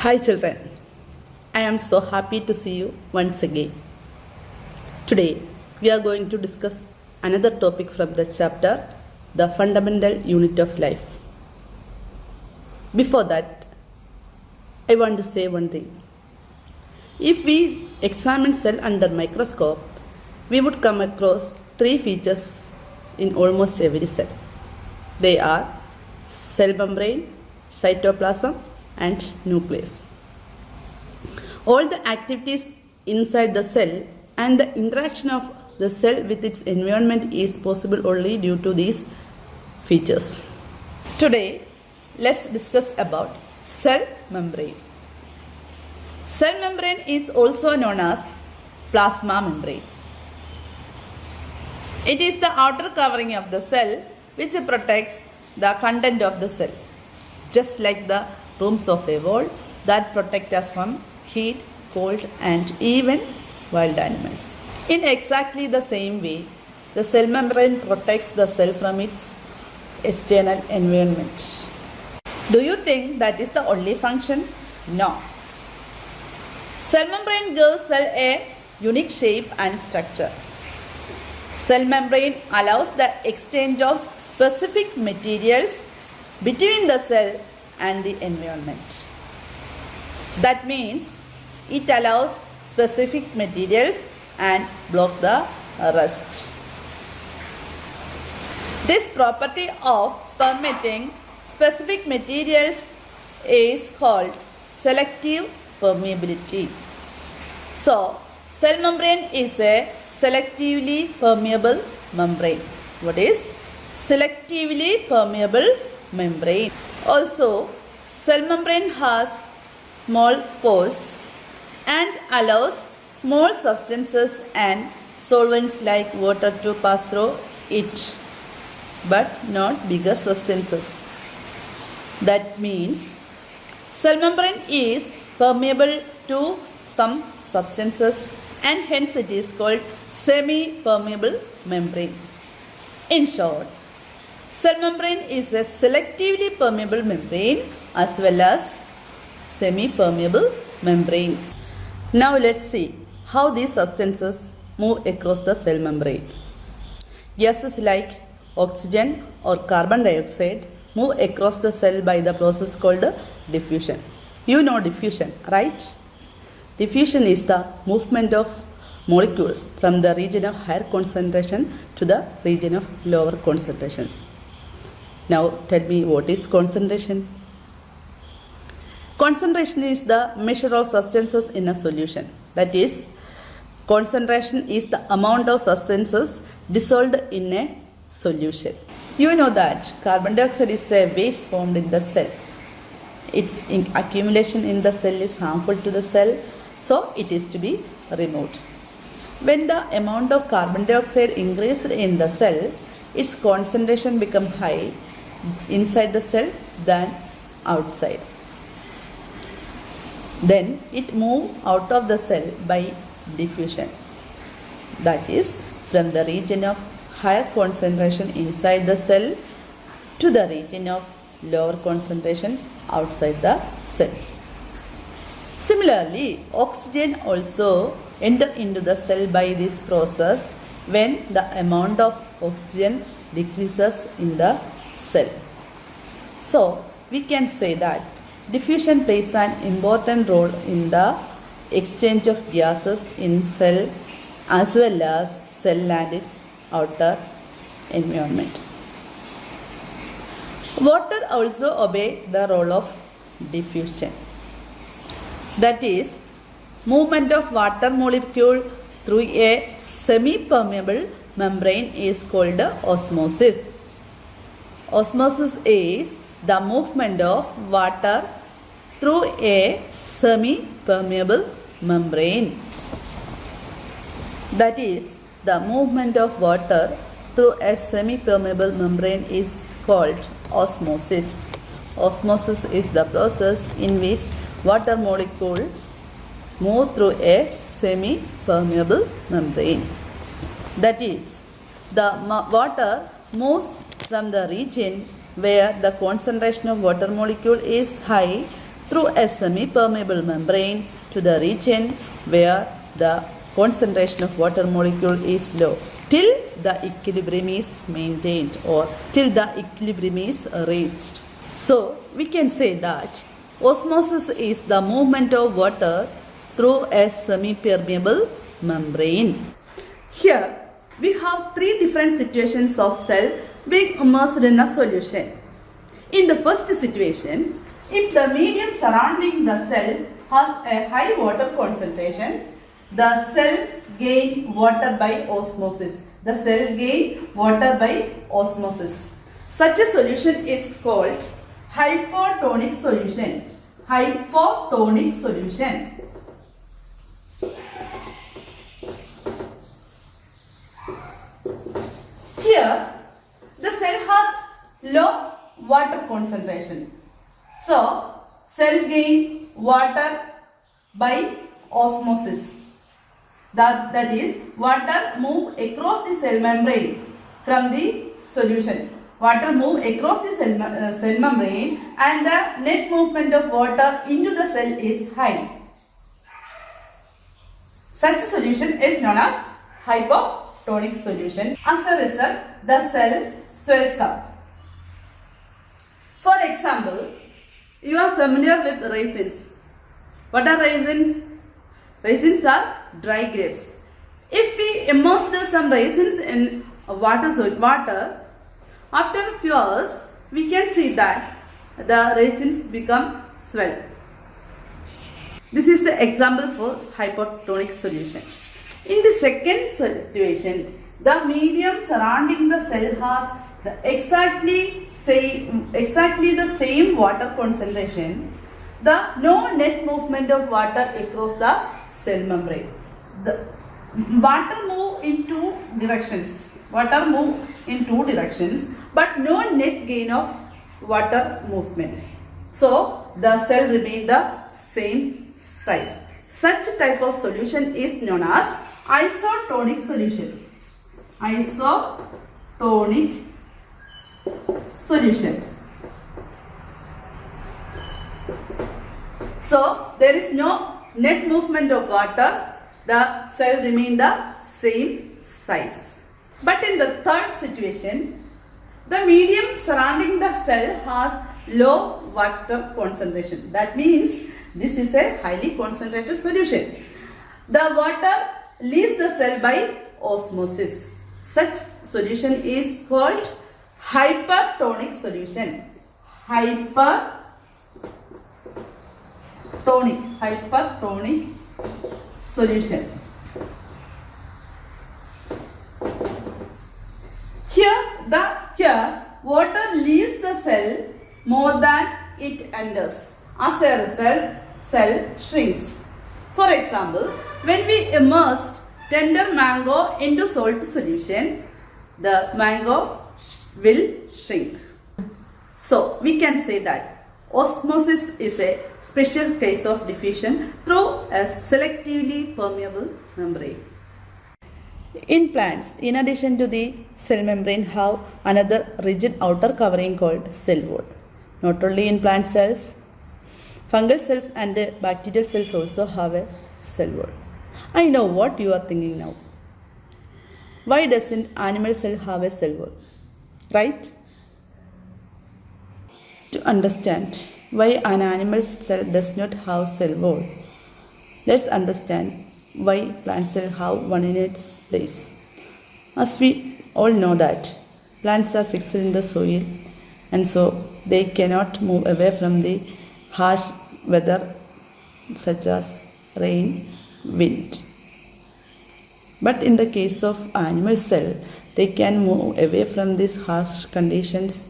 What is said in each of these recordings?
Hi children, I am so happy to see you once again. Today we are going to discuss another topic from the chapter, the fundamental unit of life. Before that, I want to say one thing. If we examine cell under microscope, we would come across three features in almost every cell. They are cell membrane, cytoplasm, and nucleus. All the activities inside the cell and the interaction of the cell with its environment is possible only due to these features. Today, let's discuss about cell membrane. Cell membrane is also known as plasma membrane. It is the outer covering of the cell which protects the content of the cell, just like the rooms of a wall that protect us from heat, cold, and even wild animals. In exactly the same way, the cell membrane protects the cell from its external environment. Do you think that is the only function? No. Cell membrane gives cell a unique shape and structure. Cell membrane allows the exchange of specific materials between the cell and the environment. That means it allows specific materials and block the rest. This property of permitting specific materials is called selective permeability. So, cell membrane is a selectively permeable membrane. What is selectively permeable membrane? Also, cell membrane has small pores and allows small substances and solvents like water to pass through it, but not bigger substances. That means cell membrane is permeable to some substances and hence it is called semi-permeable membrane. In short, cell membrane is a selectively permeable membrane as well as semi-permeable membrane. Now let's see how these substances move across the cell membrane. Gases like oxygen or carbon dioxide move across the cell by the process called diffusion. You know diffusion, right? Diffusion is the movement of molecules from the region of higher concentration to the region of lower concentration. Now tell me, what is concentration? Concentration is the measure of substances in a solution. That is, concentration is the amount of substances dissolved in a solution. You know that carbon dioxide is a waste formed in the cell. Its accumulation in the cell is harmful to the cell, so it is to be removed. When the amount of carbon dioxide increased in the cell, its concentration becomes high inside the cell than outside. Then it moves out of the cell by diffusion. That is, from the region of higher concentration inside the cell to the region of lower concentration outside the cell. Similarly, oxygen also enters into the cell by this process when the amount of oxygen decreases in the cell. So, we can say that diffusion plays an important role in the exchange of gases in cell as well as cell and its outer environment. Water also obeys the role of diffusion. That is, movement of water molecule through a semi-permeable membrane is called osmosis. Osmosis is the movement of water through a semi-permeable membrane. That is, the movement of water through a semi-permeable membrane is called osmosis. Osmosis is the process in which water molecule move through a semi-permeable membrane. That is, the water moves from the region where the concentration of water molecule is high through a semi-permeable membrane to the region where the concentration of water molecule is low till the equilibrium is maintained or till the equilibrium is reached. So we can say that osmosis is the movement of water through a semi-permeable membrane. Here we have three different situations of cell being immersed in a solution. In the first situation, if the medium surrounding the cell has a high water concentration, the cell gain water by osmosis. The cell gain water by osmosis. Such a solution is called hypotonic solution. Hypotonic solution. Here, the cell has low water concentration. So, cell gain water by osmosis. That is, water move across the cell membrane from the solution. Water move across the cell membrane and the net movement of water into the cell is high. Such a solution is known as hypotonic solution. As a result, the cell swells up. For example, you are familiar with raisins. What are raisins? Raisins are dry grapes. If we immerse some raisins in water, after a few hours, we can see that the raisins become swell. This is the example for hypotonic solution. In the second situation, the medium surrounding the cell has exactly the same water concentration. No net movement of water across the cell membrane. The water move in two directions. But no net gain of water movement. So the cell remain the same size. Such type of solution is known as isotonic solution. Isotonic solution. So there is no net movement of water. The cell remain the same size. But in the third situation, the medium surrounding the cell has low water concentration. That means this is a highly concentrated solution. The water leaves the cell by osmosis. Such solution is called hypertonic solution. Hypertonic solution. Here water leaves the cell more than it enters. As a result, cell shrinks. For example, when we immersed tender mango into salt solution, the mango will shrink. So we can say that osmosis is a special case of diffusion through a selectively permeable membrane. In plants, in addition to the cell membrane, have another rigid outer covering called cell wall. Not only in plant cells, fungal cells and bacterial cells also have a cell wall. I know what you are thinking now. Why doesn't animal cell have a cell wall? Right? To understand why an animal cell does not have cell wall, let's understand why plant cell have one in its place. As we all know that plants are fixed in the soil and so they cannot move away from the harsh weather such as rain, wind. But in the case of animal cell, they can move away from these harsh conditions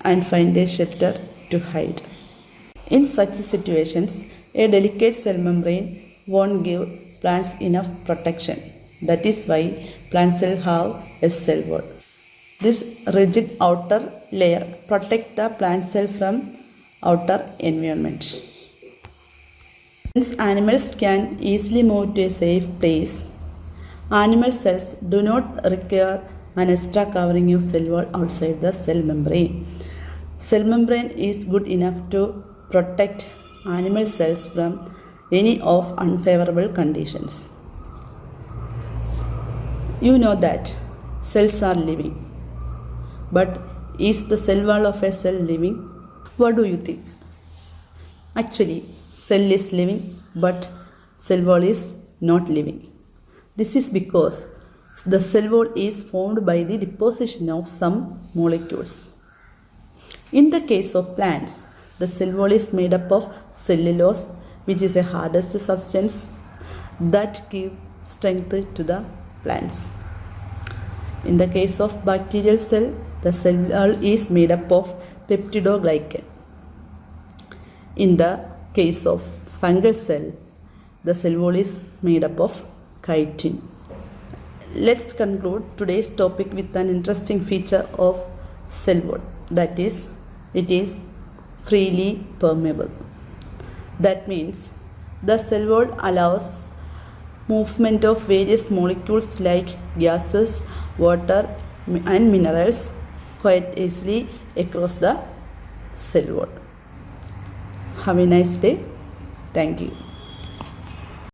and find a shelter to hide. In such situations, a delicate cell membrane won't give plants enough protection. That is why plant cells have a cell wall. This rigid outer layer protects the plant cell from outer environment. Since animals can easily move to a safe place, animal cells do not require an extra covering of cell wall outside the cell membrane. Cell membrane is good enough to protect animal cells from any of unfavorable conditions. You know that cells are living, but is the cell wall of a cell living? What do you think? Actually, cell is living, but cell wall is not living. This is because the cell wall is formed by the deposition of some molecules. In the case of plants, the cell wall is made up of cellulose, which is a hardest substance that gives strength to the plants. In the case of bacterial cell, the cell wall is made up of peptidoglycan. In the case of fungal cell, the cell wall is made up of chitin. Let's conclude today's topic with an interesting feature of cell wall, that is, it is freely permeable. That means the cell wall allows movement of various molecules like gases, water and minerals quite easily across the cell wall. Have a nice day. Thank you.